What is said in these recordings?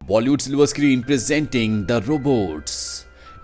Bollywood silver screen presenting the robots.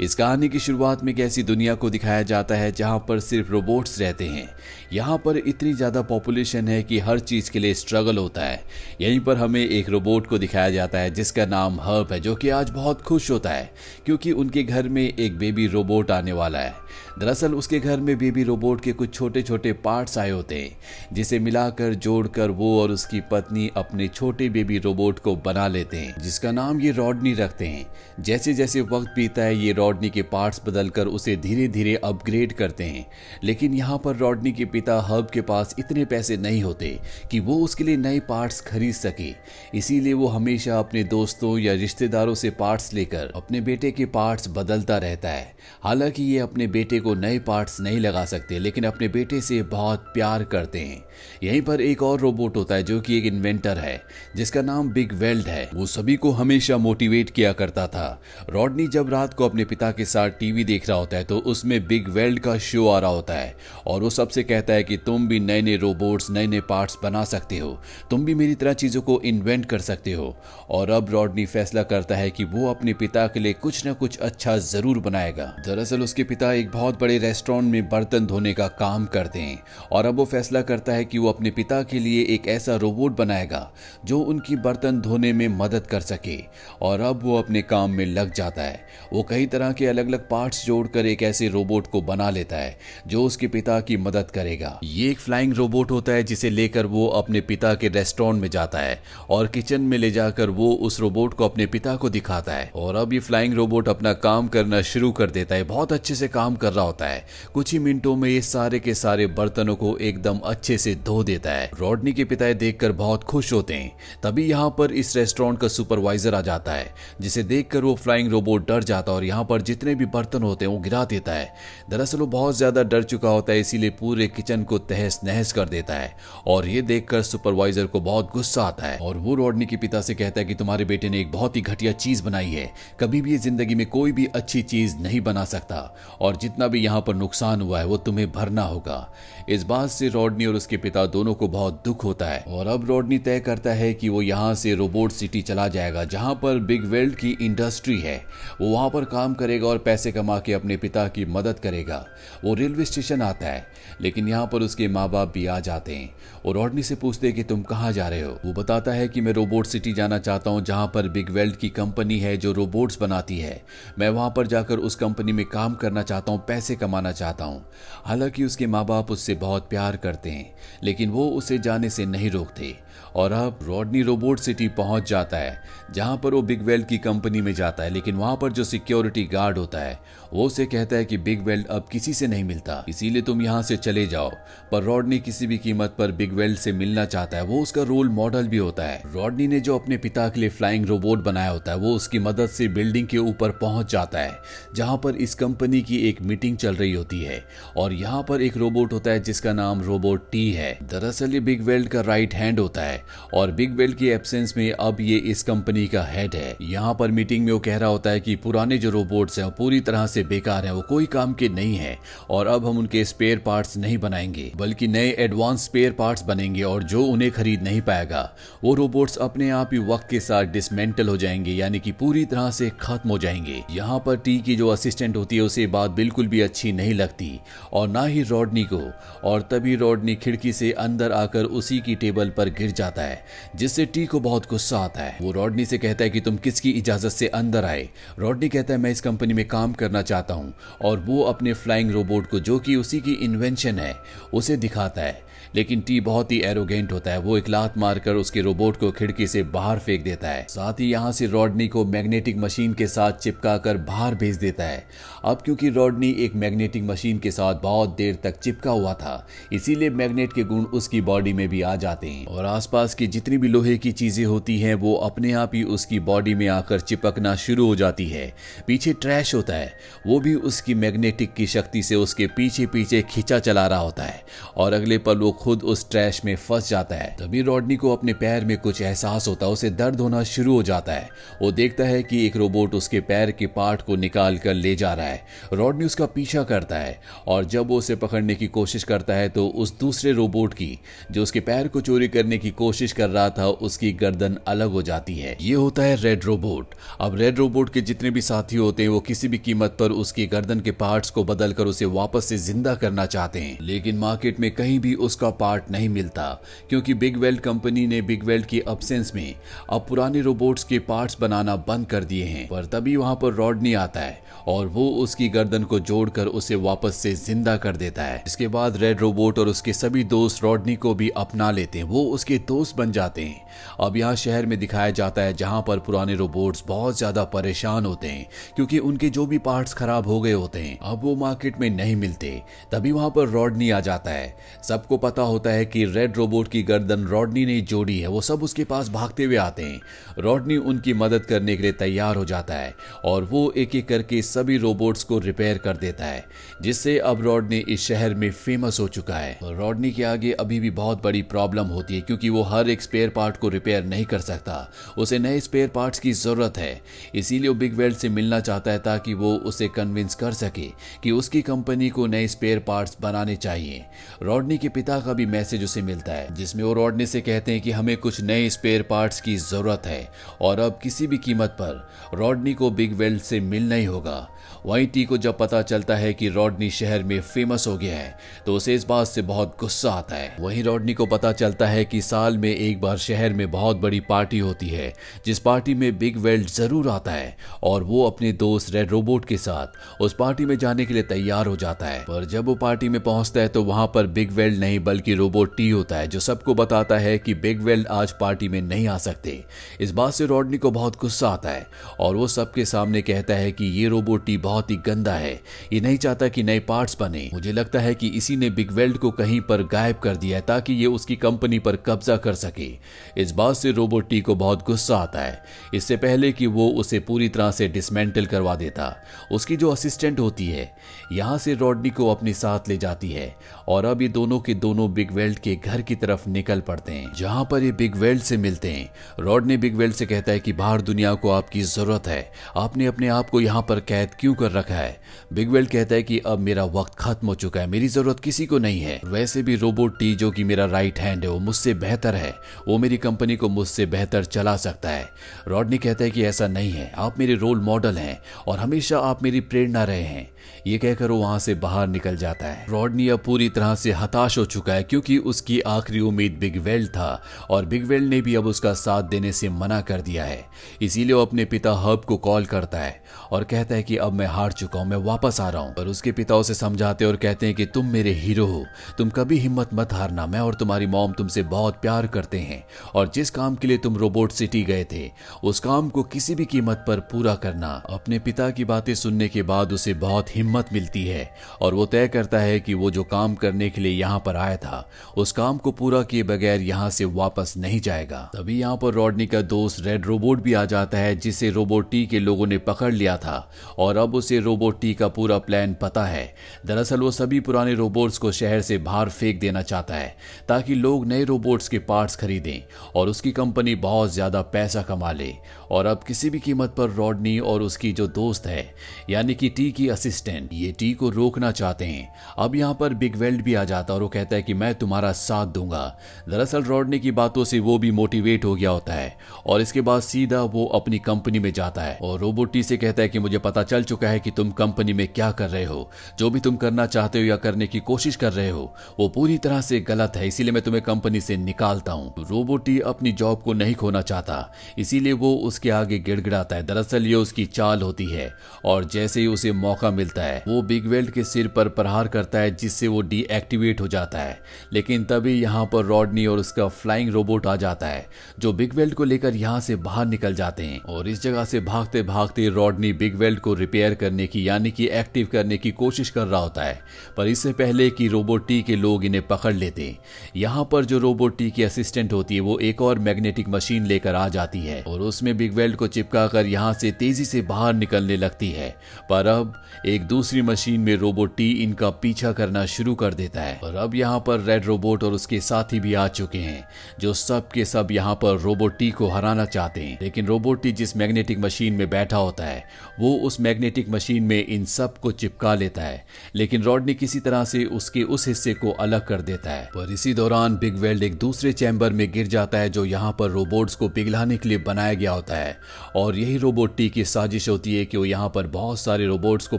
इस कहानी की शुरुआत में एक ऐसी दुनिया को दिखाया जाता है जहां पर सिर्फ रोबोट्स रहते हैं। यहां पर इतनी ज़्यादा पॉपुलेशन है कि हर चीज़ के लिए स्ट्रगल होता है। यहीं पर हमें एक रोबोट को दिखाया जाता है जिसका नाम हर्ब है, जो कि आज बहुत खुश होता है क्योंकि उनके घर में एक बेबी रोबोट आने वाला है। दरअसल उसके घर में बेबी रोबोट के कुछ छोटे छोटे पार्ट्स आए होते हैं जिसे मिलाकर जोड़कर वो और उसकी पत्नी अपने छोटे बेबी रोबोट को बना लेते हैं, जिसका नाम ये रॉडनी रखते हैं। जैसे जैसे वक्त बीता है ये रॉडनी के पार्ट्स बदलकर उसे धीरे धीरे अपग्रेड करते हैं। लेकिन यहाँ पर रॉडनी के पिता हर्ब के पास इतने पैसे नहीं होते कि वो उसके लिए नए पार्ट्स खरीद सके। इसीलिए वो हमेशा अपने दोस्तों या रिश्तेदारों से पार्ट्स लेकर अपने बेटे के पार्ट्स बदलता रहता है। हालांकि ये अपने बेटे को नए पार्ट्स नहीं लगा सकते, लेकिन अपने बेटे से बहुत प्यार करते हैं। यहीं पर एक और रोबोट होता है जो कि एक इन्वेंटर है जिसका नाम बिग वेल्ड है। वो सभी को हमेशा मोटिवेट किया करता था। रॉडनी जब रात को अपने पिता के साथ टीवी देख रहा होता है तो उसमें बिग वेल्ड का शो आ रहा होता है और वो सबसे कहता है कि तुम भी नए नए रोबोट्स, नए नए पार्ट्स बना सकते हो, तुम भी मेरी तरह चीजों को इन्वेंट कर सकते हो। और अब रॉडनी फैसला करता है कि वो अपने पिता के लिए कुछ न कुछ अच्छा जरूर बनाएगा। दरअसल उसके पिता एक बहुत बड़े रेस्टोरेंट में बर्तन धोने का काम करते हैं और अब वो फैसला करता है कि वो अपने पिता के लिए एक ऐसा रोबोट बनाएगा जो उनकी बर्तन धोने में मदद कर सके। और अब वो अपने काम में लग जाता है। वो कई तरह के अलग अलग पार्ट्स जोड़कर एक ऐसे रोबोट को बना लेता है जो उसके पिता की मदद करेगा। ये एक फ्लाइंग रोबोट होता है जिसे लेकर वो अपने पिता के रेस्टोरेंट में जाता है और किचन में ले जाकर वो उस रोबोट को अपने पिता को दिखाता है। और अब ये फ्लाइंग रोबोट अपना काम करना शुरू कर देता है। बहुत अच्छे से काम कर रहा होता है। कुछ ही मिनटों में ये सारे के सारे बर्तनों को एकदम अच्छे से धो देता है। रॉडनी के पिता देखकर बहुत खुश होते हैं। तभी यहाँ पर इस रेस्टोरेंट का सुपरवाइजर आ जाता है जिसे देखकर वो फ्लाइंग रोबोट डर जाता है और यहाँ पर जितने भी बर्तन होते हैं वो गिरा देता है। दरअसल वो बहुत ज्यादा डर चुका होता है, इसीलिए पूरे किचन को तहस नहस कर देता है। और ये देखकर सुपरवाइजर को बहुत गुस्सा आता है और वो रॉडनी के पिता से कहता है कि तुम्हारे बेटे ने एक बहुत ही घटिया चीज बनाई है, कभी भी जिंदगी में कोई भी अच्छी चीज नहीं बना सकता और जितना भी यहाँ पर नुकसान हुआ है वो तुम्हें भरना होगा। इस बात से रॉडनी और उसके पिता दोनों को बहुत दुख होता है और अब रॉडनी तय करता है कि वो यहाँ से रोबोट सिटी चला जाएगा जहाँ पर बिग वेल्ड की इंडस्ट्री है। वो वहाँ पर काम करेगा और पैसे कमा के अपने पिता की मदद करेगा। वो रेलवे स्टेशन आता है लेकिन यहाँ पर उसके माँ बाप भी आ जाते हैं और रॉडनी से पूछते हैं कि तुम कहाँ जा रहे हो। वो बताता है कि मैं रोबोट सिटी जाना चाहता हूँ जहाँ पर बिग वेल्ड की कंपनी है जो रोबोट्स बनाती है। मैं वहाँ पर जाकर उस कंपनी में काम करना चाहता हूँ, पैसे कमाना चाहता हूँ। हालांकि उसके माँ बाप उससे बहुत प्यार करते हैं लेकिन वो उसे जाने से नहीं रोकते। और अब रॉडनी रोबोट सिटी पहुंच जाता है जहां पर वो बिग वेल्ड की कंपनी में जाता है, लेकिन वहां पर जो सिक्योरिटी गार्ड होता है वो उसे कहता है कि बिग वेल्ड अब किसी से नहीं मिलता, इसीलिए तुम यहां से चले जाओ। पर रॉडनी किसी भी कीमत पर बिग वेल्ड से मिलना चाहता है। वो उसका रोल मॉडल भी होता है। रॉडनी ने जो अपने पिता के लिए फ्लाइंग रोबोट बनाया होता है वो उसकी मदद से बिल्डिंग के ऊपर पहुंच जाता है जहां पर इस कंपनी की एक मीटिंग चल रही होती है। और यहाँ पर एक रोबोट होता है जिसका नाम रोबोट टी है। दरअसल ये बिग वेल्ड का राइट हैंड होता है और बिग वेल्ड की एब्सेंस में अब ये इस कंपनी का हेड है। यहाँ पर मीटिंग में वो कह रहा होता है कि पुराने जो रोबोट्स हैं वो पूरी तरह से बेकार हैं, वो कोई काम के नहीं है और अब हम उनके स्पेयर पार्ट्स नहीं बनाएंगे बल्कि नए एडवांस स्पेयर पार्ट्स बनेंगे और जो उन्हें खरीद नहीं पाएगा वो रोबोट्स अपने आप ही वक्त के साथ डिसमेंटल हो जाएंगे, यानी कि पूरी तरह से खत्म हो जाएंगे। यहाँ पर टी की जो असिस्टेंट होती है उसे बात बिल्कुल भी अच्छी नहीं लगती और ना ही रॉडनी को। और तभी रॉडनी खिड़की से अंदर आकर उसी की टेबल पर गिर जाता है जिससे टी को बहुत गुस्सा आता है। वो रॉडनी से कहता है कि तुम किसकी इजाजत से अंदर आए। रॉडनी कहता है मैं इस कंपनी में काम करना चाहता हूँ और वो अपने फ्लाइंग रोबोट को जो कि उसी की इन्वेंशन है उसे दिखाता है। लेकिन टी बहुत ही एरोगेंट होता है। वो एक लात मारकर उसके रोबोट को खिड़की से बाहर फेंक देता है। साथ ही यहाँ से रॉडनी को मैग्नेटिक मशीन के साथ चिपका कर बाहर भेज देता है। अब क्योंकि रॉडनी एक मैग्नेटिक मशीन के साथ बहुत देर तक चिपका हुआ था इसीलिए मैग्नेट के गुण उसकी बॉडी में भी आ जाते हैं और आसपास की जितनी भी लोहे की चीजें होती हैं वो अपने आप ही उसकी बॉडी में आकर चिपकना शुरू हो जाती है। पीछे ट्रैश होता है, वो भी उसकी मैग्नेटिक की शक्ति से उसके पीछे पीछे खींचा चला रहा होता है और अगले पल वो वो खुद उस ट्रैश में फंस जाता है। तभी रॉडनी को अपने पैर में कुछ एहसास होता है, उसे दर्द होना शुरू हो जाता है। वो देखता है कि एक रोबोट उसके पैर के पार्ट को निकाल कर ले जा रहा है। रॉडनी उसका पीछा करता है और जब वो उसे पकड़ने की कोशिश करता है तो उस दूसरे रोबोट की, जो उसके पैर को चोरी करने की कोशिश कर रहा था, उसकी गर्दन अलग हो जाती है। ये होता है रेड रोबोट। अब रेड रोबोट के जितने भी साथी होते हैं वो किसी भी कीमत पर उसकी गर्दन के पार्ट्स को बदलकर उसे वापस से जिंदा करना चाहते हैं, लेकिन मार्केट में कहीं भी उसका पार्ट नहीं मिलता, क्योंकि बिग वेल्ट कंपनी ने बिग वेल्ट की अब्सेंस में अब पुराने रोबोट्स के पार्ट्स बनाना बंद कर दिए हैं। पर तभी वहां पर रॉडनी आता है और वो उसकी गर्दन को जोड़कर उसे वापस से जिंदा कर देता है। इसके बाद रेड रोबोट और उसके सभी दोस्त रॉडनी को भी अपना लेते हैं, वो उसके दोस्त बन जाते हैं। अब यहाँ शहर में दिखाया जाता है जहां पर पुराने रोबोट्स बहुत ज्यादा परेशान होते हैं, क्योंकि उनके जो भी पार्ट्स खराब हो गए होते हैं अब वो मार्केट में नहीं मिलते। तभी वहां पर रॉडनी आ जाता है। सबको पता होता है कि रेड रोबोट की गर्दन रॉडनी ने जोड़ी है। वो सब उसके पास भागते हुए आते हैं। रॉडनी उनकी मदद करने के लिए तैयार हो जाता है और वो एक एक करके सभी रोबोट्स को रिपेयर कर देता है, जिससे अब रॉडनी इस शहर में फेमस हो चुका है। रॉडनी के आगे अभी भी बहुत बड़ी प्रॉब्लम होती है, क्योंकि वो हर एक स्पेयर पार्ट को रिपेयर नहीं कर सकता। उसे नए स्पेयर पार्ट्स की जरूरत है, इसीलिए वो बिग वेल्ट से मिलना चाहता है ताकि वो उसे कन्विंस कर सके कि उसकी कंपनी को नए स्पेयर पार्ट्स बनाने चाहिए। रॉडनी के पिता का भी मैसेज उसे मिलता है, जिसमें वो रॉडनी से कहते हैं कि हमें कुछ नए स्पेयर पार्ट्स की जरूरत है और अब किसी भी कीमत पर रॉडनी को बिग वेल्ट से मिलना ही होगा। वहीं टी को जब पता चलता है कि रॉडनी शहर में फेमस हो गया है तो उसे इस बात से बहुत गुस्सा आता है। वहीं रॉडनी को पता चलता है कि साल में एक बार शहर में बहुत बड़ी पार्टी होती है, जिस पार्टी में बिग वेल्ट जरूर आता है और वो अपने दोस्त रेड रोबोट के साथ उस पार्टी में जाने के लिए तैयार हो जाता है। पर जब वो पार्टी में पहुंचता है तो वहां पर बिग वेल्ट नहीं बल्कि रोबोट टी होता है, जो सबको बताता है कि बिग वेल्ट आज पार्टी में नहीं आ सकते। इस बात से रॉडनी को बहुत गुस्सा आता है और वो सबके सामने कहता है कि ये रोबोट टी बहुत ही गंदा है, ये नहीं चाहता कि नए पार्ट्स बने। मुझे लगता है कि इसी ने बिग वेल्ट को कहीं पर गायब कर दिया है ताकि ये उसकी कंपनी पर कब्जा कर सके। इस बात से रोबोट टी को बहुत गुस्सा आता है। इससे पहले कि वो उसे पूरी तरह से डिसमेंटल करवा देता, उसकी जो असिस्टेंट होती है यहाँ से रॉडनी को अपने साथ ले जाती है और अब ये दोनों के दोनों बिग वेल्ट के घर की तरफ निकल पड़ते हैं, जहां पर ये बिग वेल्ट से मिलते हैं। रॉडनी बिग वेल्ट से कहता है कि बाहर दुनिया को आपकी जरूरत है, आपने अपने आप को यहाँ पर कैद क्यों कर रखा है। बिग वेल्ट कहता है कि अब मेरा वक्त खत्म हो चुका है, मेरी जरूरत किसी को नहीं है। वैसे भी रोबोट टी जो कि मेरा राइट हैंड है वो मुझसे बेहतर है, वो मेरी कंपनी को मुझसे बेहतर चला सकता है। रॉडनी कहता है कि ऐसा नहीं है, आप मेरे रोल मॉडल हैं और हमेशा आप मेरी प्रेरणा रहे हैं। ये कहकर वो वहां से बाहर निकल जाता है। रॉडनी अब पूरी तरह से हताश हो चुका है, क्योंकि उसकी आखिरी उम्मीद बिग वेल्ट था और बिग वेल्ट ने भी अब उसका साथ देने से मना कर दिया है। इसीलिए वो अपने पिता हर्ब को कॉल करता है और कहता है कि अब मैं हार चुका हूं, मैं वापस आ रहा हूं। पर उसके पिता उसे समझाते और कहते हैं कि तुम मेरे हीरो हो, तुम कभी हिम्मत मत हारना, मैं और तुम्हारी मॉम तुमसे बहुत प्यार करते हैं और जिस काम के लिए तुम रोबोट सिटी गए थे उस काम को किसी भी कीमत पर पूरा करना। अपने पिता की बातें सुनने के बाद उसे बहुत हिम्मत मिलती है और वो तय करता है कि वो जो काम करने के लिए यहाँ पर आया था उस काम को पूरा किए बगैर यहाँ से वापस नहीं जाएगा। तभी यहाँ पर रॉडनी का दोस्त रेड रोबोट भी आ जाता है, जिसे रोबोट टी के लोगों ने पकड़ लिया था और अब उसे रोबोट टी का पूरा प्लान पता है। दरअसल वो सभी पुराने रोबोट्स को शहर से बाहर फेंक देना चाहता है ताकि लोग नए रोबोट्स के पार्ट्स खरीदें और उसकी कंपनी बहुत ज्यादा पैसा कमा ले। और अब किसी भी कीमत पर रॉडनी और उसकी जो दोस्त है यानी कि टी की असिस्टेंट ये टी को रोकना चाहते हैं। अब यहाँ पर बिग वेल्ट भी आ जाता है और वो कहता है कि मैं तुम्हारा साथ दूंगा। दरअसल रॉडनी की बातों से वो भी मोटिवेट हो गया होता है और इसके बाद सीधा वो अपनी कंपनी में जाता है और रोबोट टी से कहता है कि मुझे पता चल चुका है कि तुम कंपनी में क्या कर रहे हो, जो भी तुम करना चाहते हो या करने की कोशिश कर रहे हो वो पूरी तरह से गलत है, इसीलिए मैं तुम्हें कंपनी से निकालता हूँ। रोबोट टी अपनी जॉब को नहीं खोना चाहता, इसीलिए वो उसके आगे गिड़गिड़ाता है। दरअसल ये उसकी चाल होती है और जैसे ही उसे मौका मिलता है वो बिग वेल्ट के सिर पर प्रहार करता है, जिससे वो डीएक्टिवेट हो जाता है। लेकिन तभी यहाँ पर रॉडनी और उसका फ्लाइंग रोबोट आ जाता है जो बिग वेल्ट को लेकर यहाँ से बाहर निकल जाते हैं और इस जगह से भागते भागते रॉडनी बिग वेल्ट को रिपेयर करने की यानी कि एक्टिव करने की कोशिश कर रहा होता है। पर इससे पहले कि रोबोट टी के लोग इन्हें पकड़ लेते यहाँ पर जो रोबोट टी की असिस्टेंट होती है वो एक और मैग्नेटिक मशीन लेकर आ जाती है और उसमें बिग वेल्ट को चिपका कर यहाँ से तेजी से बाहर निकलने लगती है। पर अब एक दूसरी मशीन में रोबोट टी इनका पीछा करना शुरू कर देता है और अब यहाँ पर रेड रोबोट और उसके साथी भी आ चुके हैं, जो सब के सब यहाँ पर रोबोट टी को हराना चाहते हैं। लेकिन रोबोट टी जिस मैग्नेटिक मशीन में बैठा होता है वो उस मैग्नेटिक मशीन में इन सब को चिपका लेता है, लेकिन रॉडनी किसी तरह से उसके उस हिस्से को अलग कर देता है। पर इसी दौरान बिग वेल्ड एक दूसरे चैम्बर में गिर जाता है जो यहाँ पर रोबोट्स को पिघलाने के लिए बनाया गया होता है, और यही रोबोट टी की साजिश होती है कि वो यहाँ पर बहुत सारे रोबोट्स को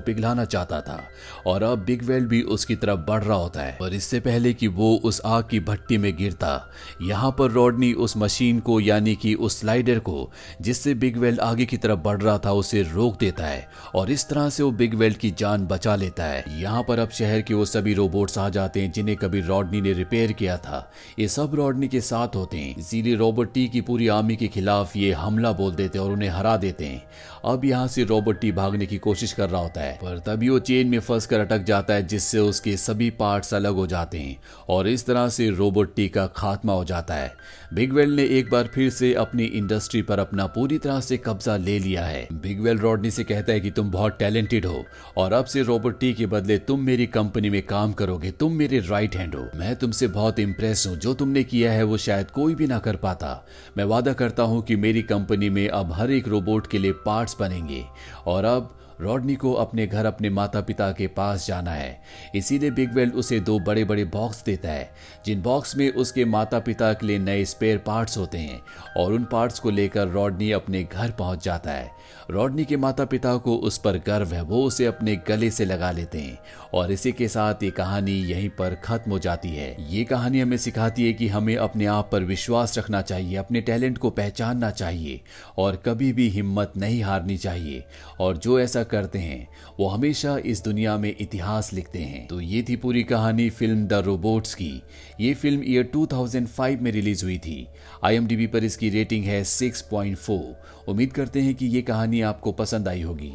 पिघलाना चाहता था, और अब बिग वेल्ड भी उसकी तरफ बढ़ रहा होता है। पर इससे पहले कि वो उस आग की भट्टी में गिरता, यहाँ पर रॉडनी उस मशीन को यानी कि उस स्लाइडर को जिससे बिग वेल्ड आगे की तरफ बढ़ रहा था उसे रोक देता है, और इस तरह से वो बिग वेल्ड की जान बचा लेता है। यहाँ पर अब शहर के वो सभी रोबोट्स आ जाते हैं जिन्हें कभी रॉडनी ने रिपेयर किया था। ये सब रॉडनी के साथ होते हैं, इसीलिए रोबोट टी की पूरी आर्मी के खिलाफ ये हमला बोल देते हैं और उन्हें हरा देते हैं। अब यहाँ से रोबोट टी भागने की कोशिश कर रहा होता है, पर तभी वो चेन में फंस कर अटक जाता है जिससे उसके सभी पार्ट्स अलग हो जाते हैं, और इस तरह से रोबोट टी का खात्मा हो जाता है। बिग वेल्ड ने एक बार फिर से अपनी इंडस्ट्री पर अपना पूरी तरह से कब्जा ले लिया है। बिग वेल्ड रॉडनी से कहता है कि तुम बहुत टैलेंटेड हो और अब से रोबोट टी के बदले तुम मेरी कंपनी में काम करोगे, तुम मेरे राइट हैंड हो। मैं तुमसे बहुत इंप्रेस हूँ, जो तुमने किया है वो शायद कोई भी ना कर पाता। मैं वादा करता हूँ कि मेरी कंपनी में अब हर एक रोबोट के लिए पार्ट्स बनेंगे। और अब रॉडनी को अपने घर अपने माता पिता के पास जाना है, इसीलिए बिग वेल्ड उसे 2 बड़े बड़े बॉक्स देता है, जिन बॉक्स में उसके माता पिता के लिए नए स्पेयर पार्ट्स होते हैं, और उन पार्ट्स को लेकर रॉडनी अपने घर पहुंच जाता है। रॉडनी के माता पिता को उस पर गर्व है, वो उसे अपने गले से लगा लेते हैं, और इसी के साथ ये कहानी यहीं पर खत्म हो जाती है। ये कहानी हमें सिखाती है कि हमें अपने आप पर विश्वास रखना चाहिए, अपने टैलेंट को पहचानना चाहिए, और कभी भी हिम्मत नहीं हारनी चाहिए, और जो ऐसा करते हैं वो हमेशा इस दुनिया में इतिहास लिखते हैं। तो ये थी पूरी कहानी फिल्म द रोबोट्स की। ये फिल्म ईयर 2005 में रिलीज हुई थी। IMDb पर इसकी रेटिंग है 6.4। उम्मीद करते हैं कि ये कहानी आपको पसंद आई होगी।